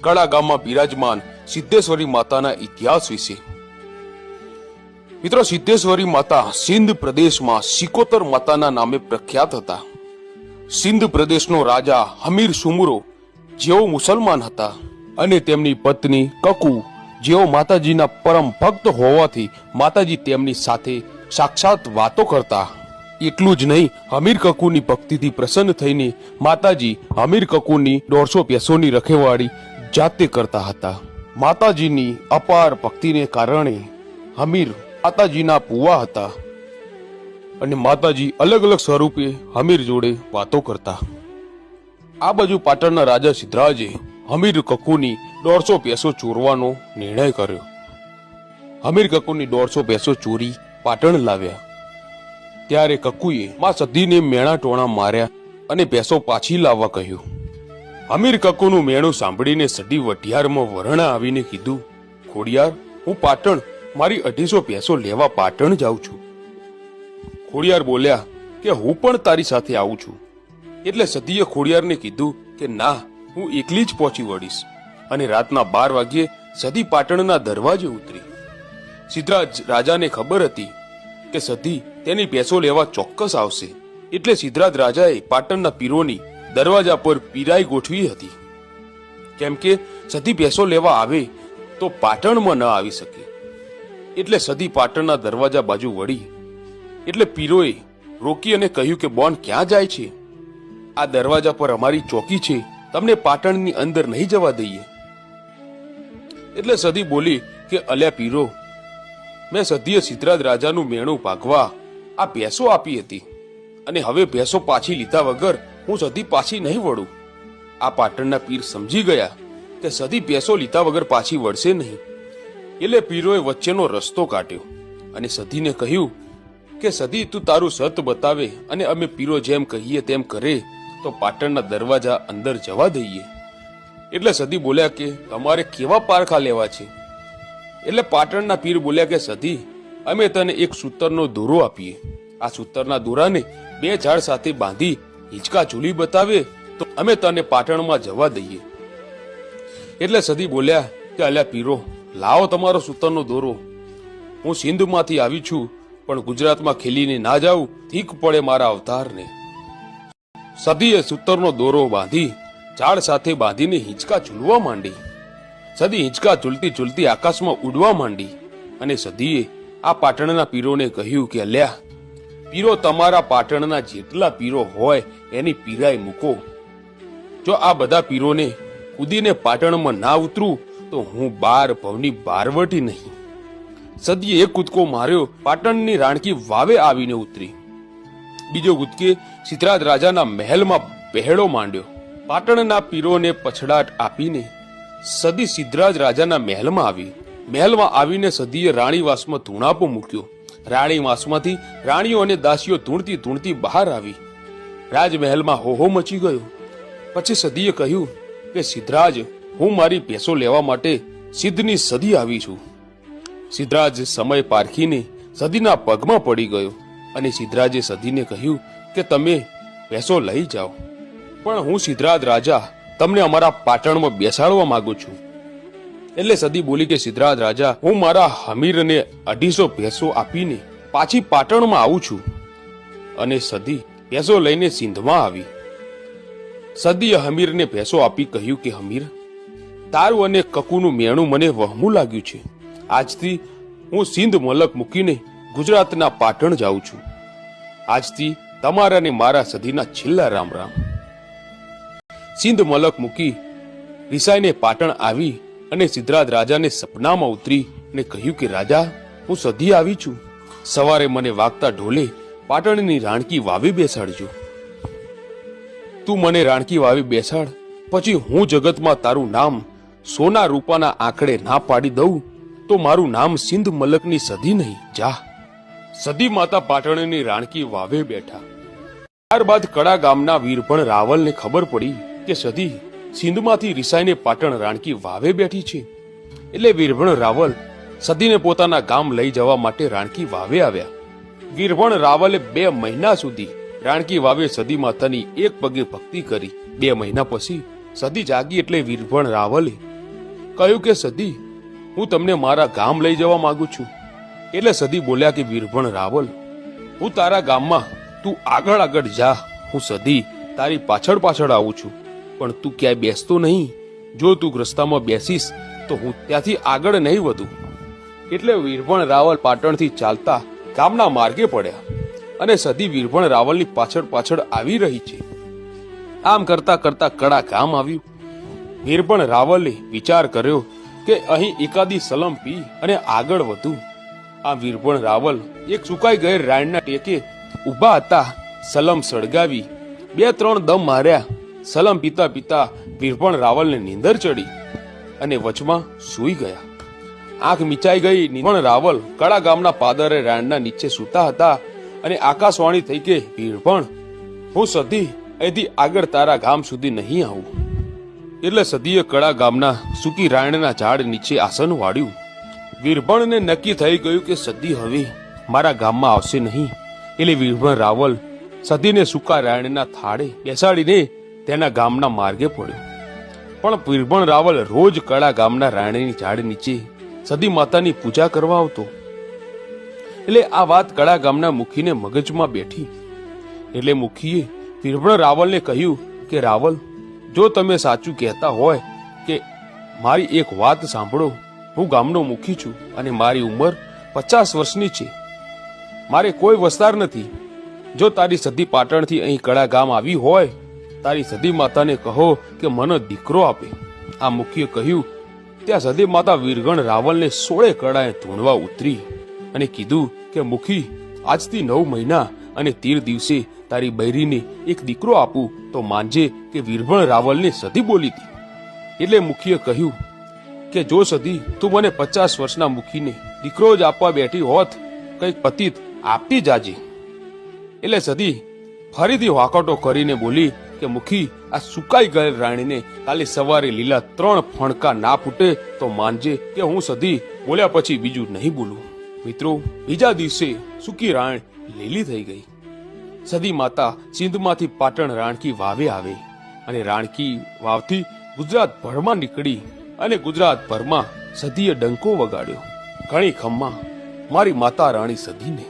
કડા ગામમાં બિરાજમાન સિદ્ધેશ્વરી માતાના ઇતિહાસ વિશે। મિત્રો, સિદ્ધેશ્વરી માતા સિંધ પ્રદેશમાં સિકોતર માતાના નામે પ્રખ્યાત હતા। સિંધ પ્રદેશનો રાજા હમીર સુમરો જેઓ મુસલમાન હતા અને તેમની પત્ની કકુ જેઓ માતાજીના પરમ ભક્ત હોવાથી માતાજી તેમની સાથે સાક્ષાત વાતો કરતા। એટલું જ નહીં, હમીર કકુની ભક્તિથી પ્રસન્ન થઈને માતાજી હમીર કકુની 150 ભેંસોની રખેવાળી જાતે કરતા હતા। માતાજીની અપાર ભક્તિને કારણે હમીર માતાજીના પુવા હતા અને માતાજી અલગ અલગ સ્વરૂપે હમીર જોડે વાતો કરતા। આ બાજુ પાટણના રાજા સિદ્ધરાજે હમીર કકુની 150 ભેંસો ચોરવાનો નિર્ણય કર્યો। હમીર કકુની 150 ભેંસો ચોરી પાટણ લાવ્યા ત્યારે કકુએ માં સધીને મેણા ટોણા માર્યા અને ભેંસો પાછી લાવવા કહ્યું। હમીર કકુનું મેણું સાંભળીને સધી વઢિયારમાં વરણા આવીને કીધું, ખોડિયાર, હું પાટણ મારી 250 ભેંસો લેવા પાટણ જાઉં છું। ખોડિયાર બોલ્યા કે હું પણ તારી સાથે આવું છું। એટલે સધીએ ખોડિયારને કીધું કે ના, હું એકલી જ પહોંચી વળીશ અને રાતના 12 વાગ્યે સધી પાટણના દરવાજે ઉતરી। સિદ્ધરાજ રાજાને ખબર હતી કે સધી તેની ભેંસો લેવા ચોક્કસ આવશે, એટલે સિદ્ધરાજ રાજાએ પાટણના પીરોની દરવાજા પર પીરાઈ ગોઠવી હતી, કેમ કે સધી ભેંસો લેવા આવે તો પાટણમાં ન આવી શકે। એટલે સધી પાટણના દરવાજા બાજુ વળી એટલે પીરોએ રોકી અને કહ્યું કે બોન ક્યાં જાય છે? આ દરવાજા પર અમારી ચોકી છે, તમને પાટણની અંદર નહીં જવા દઈએ। એટલે સધી બોલી કે અલ્યા પીરો, મેં સધીએ સિદ્ધરાજ રાજાનું મેણું ભાગવા આ ભેંસો આપી હતી અને હવે ભેંસો પાછી લીધા વગર હું સધી પાછી નહીં વળું। આ પાટણના પીર સમજી ગયા કે સધી ભેંસો લીધા વગર પાછી વળશે નહીં, એટલે પીરોએ વચ્ચેનો રસ્તો કાઢ્યો અને સધીને કહ્યું કે સધી, તું તારું સત બતાવે અને અમે પીરો જેમ કહીએ તેમ કરે તો પાટણના દરવાજા અંદર જવા દઈએ। એટલે સધી બોલ્યા કે તમારે કેવા પારખા લેવા છે? એટલે પાટણના પીર બોલ્યા કે સધી, અમે તને એક સૂતરનો દોરો આપીએ, આ સૂતરના દોરાને 2 ઝાડ સાથે બાંધી હિંચકા ઝૂલી બતાવે તો અમે તને પાટણમાં જવા દઈએ। એટલે સધી બોલ્યા કે અલ્યા પીરો, લાવો તમારો સૂતરનો દોરો, હું સિંધમાંથી આવી છું પણ ગુજરાતમાં ખેલીને ના જાઉં, ઠીક પડે મારા અવતારને। સધીએ સૂતરનો દોરો બાંધી ઝાડ સાથે બાંધીને હિંચકા ઝૂલવા માંડી। સધી હિંચકા ઝૂલતી ઝૂલતી આકાશમાં ઉડવા માંડી અને સધીએ આ પાટણના પીરોને કહ્યું કે અલ્યા પીરો, તમારા પાટણના જેટલા પીરો હોય એની પીરાઈ મૂકો, જો આ બધા પીરોને કૂદીને પાટણમાં ના ઉતરું તો હું 12 ભવની બારવટી નહીં। સદીએ એક કૂદકો માર્યો, પાટણની રાણકી વાવે આવીને ઉતરી। બીજો કૂદકે સિદ્ધરાજ રાજાના મહેલમાં પહેળો માંડ્યો। પાટણના પીરોને પછડાટ આપીને સદી સિદ્ધરાજ રાજાના મહેલમાં આવી। મહેલમાં આવીને સદીએ રાણીવાસમાં ધૂણાપો મૂક્યો। રાણીવાસમાંથી રાણીઓ અને દાસીઓ ધૂણતી ધૂણતી બહાર આવી। રાજમહેલમાં હોહો મચી ગયો। પછી સદીએ કહ્યું કે સિદ્ધરાજ, હું મારી ભેંસો લેવા માટે સિદ્ધની સદી આવી છું। સિદ્ધરાજ સમય પારખીને સદીના પગમાં પડી ગયો અને સિદ્ધરાજે સદીને કહ્યું કે તમે ભેંસો લઈ જાઓ, પણ હું સિદ્ધરાજ રાજા તમને અમારા પાટણમાં બેસાડવા માંગુ છું। એટલે સદી બોલી કે સિદ્ધરાજ રાજા, હું મારા હમીરને 250 ભેંસો આપીને પાછી પાટણમાં આવું છું। અને સદી ભેંસો લઈને સિંધમાં આવી। સદીએ હમીરને ભેંસો આપી કહ્યું કે હમીર, તારું અને કકુનું મેણું મને વહમું લાગ્યું છે। આજથી હું સિંધ મલક મૂકીને ગુજરાતના પાટણ જાઉં છું। આજથી તમારા ને મારા સદીના છેલ્લા રામ રામ। સિંધ મલક મૂકી રિસાઈને પાટણ આવી અને સિદ્ધરાજ રાજાને સપનામાં ઉતરી અને કહ્યું કે રાજા, હું સધી આવી છું, સવારે મને વાગતા ઢોલે પાટણની રાણકી વાવે બેસાડજો। તું મને રાણકી વાવે બેસાડ, પછી હું જગતમાં તારું નામ સોના રૂપાના આંકડે ના પાડી દઉં તો મારું નામ સિંધ મલકની સધી નહીં, જા। સદી માતા પાટણની રાણકી વાવે બેઠા। ત્યારબાદ કડા ગામના વીરભણ રાવલને ખબર પડી કે સદી સિંધમાંથી રિસાઈને પાટણ રાણકી વાવે બેઠી છે। એટલે વીરભણ રાવલ સદીને પોતાના ગામ લઈ જવા માટે રાણકી વાવે આવ્યા। વીરભણ રાવલે 2 મહિના સુધી રાણકી વાવે સદી માતાની એક પગે ભક્તિ કરી। 2 મહિના પછી સદી જાગી એટલે વીરભણ રાવલે કહ્યું કે સદી, હું તમને મારા ગામ લઈ જવા માંગુ છું. એટલે સદી બોલ્યા કે વીરભણ રાવલ, હું તારા ગામમાં, તું આગળ આગળ જા, હું સદી તારી પાછળ પાછળ આવું છું, પણ તું ક્યાંય બેસતો નહીં. જો તું રસ્તામાં બેસીશ તો હું ત્યાંથી આગળ નહીં વધું. એટલે વીરભણ રાવલ પાટણથી ચાલતા ગામના માર્ગે પડ્યા અને સદી વીરભણ રાવલની પાછળ પાછળ આવી રહી છે. આમ કરતા કરતા કડા ગામ આવ્યું. વીરભણ રાવલે વિચાર કર્યો કે અહીં એકાદી સલમ પી અને આગળ વધુ. આ વીરભણ રાવલ એક સુકાઈ ગયેલ રાયણના ટેકે ઊભા હતા. સલમ સળગાવી 2-3 દમ માર્યા. સલમ પીતા પીતા વીરભણ રાવલને નીંદર ચડી અને વચમાં સૂઈ ગયા. આંખ મીચાઈ ગઈ. વીરભણ રાવલ કડા ગામના પાદરે રાયણના નીચે સૂતા હતા અને આકાશવાણી થઈ કે વીરભણ, હું સદી અહીંથી આગળ તારા ગામ સુધી નહીં આવું. એટલે સદીએ કડા ગામના સૂકી રાયણના ઝાડ નીચે આસન વાળ્યું. વીરભણને નક્કી થઈ ગયું કે સદી હવે મારા ગામમાં આવશે નહીં. એટલે વીરભણ રાવલ સદીને સૂકા રાયણના થાળે બેસાડીને તેના ગામના માર્ગે પડ્યો. પણ વીરભણ રાવલ રોજ કડા ગામના રાયણની ઝાડ નીચે સદી માતાની પૂજા કરવા આવતો. એટલે આ વાત કડા ગામના મુખીને મગજમાં બેઠી. એટલે મુખીએ વીરભણ રાવલને કહ્યું કે રાવલ, જો તમે સાચું કહેતા હોય કે મારી એક વાત સાંભળો. હું ગામનો મુખી છું અને મારી ઉંમર 50 વર્ષની છે. મારે કોઈ વસ્તાર નથી. જો તારી સદી પાટણથી અહીં કડા ગામ આવી હોય, તારી સદી માતાને કહો કે મને દીકરો આપે. આ મુખીએ કહ્યું. ત્યાં સદી માતા વીરભણ રાવલને 16 કડાએ ધૂણવા ઉતરી અને કીધું કે મુખી, આજથી 9 મહિના અને 13 દિવસે તારી બૈરીને એક દીકરો આપું તો માનજે કે વીરભણ રાવલને સદી બોલી હતી. એટલે મુખીએ કહ્યું કે જો સદી તું મને 50 વર્ષના મુખીને દીકરો જ આપવા બેઠી હોત, કંઈક પતિત આપતી જાજે. એટલે સદી ફરીથી વાકટો કરીને બોલી કે મુખી, આ સુકાઈ ગયેલ રાણીને કાલે સવારે લીલા 3 ફણકા ના ફૂટે તો માનજે કે હું સદી બોલ્યા પછી બીજું નહીં બોલું. મિત્રો, બીજા દિવસે સૂકી રાણ લીલી થઈ ગઈ. સદી માતા સિંધમાંથી પાટણ રાણકી વાવે આવે અને રાણકી વાવથી ગુજરાત ભરમાં નીકળી અને ગુજરાત ભરમાં સદીએ ડંકો વગાડ્યો, ઘણી ખમ્મા મારી માતા રાણી સદીને.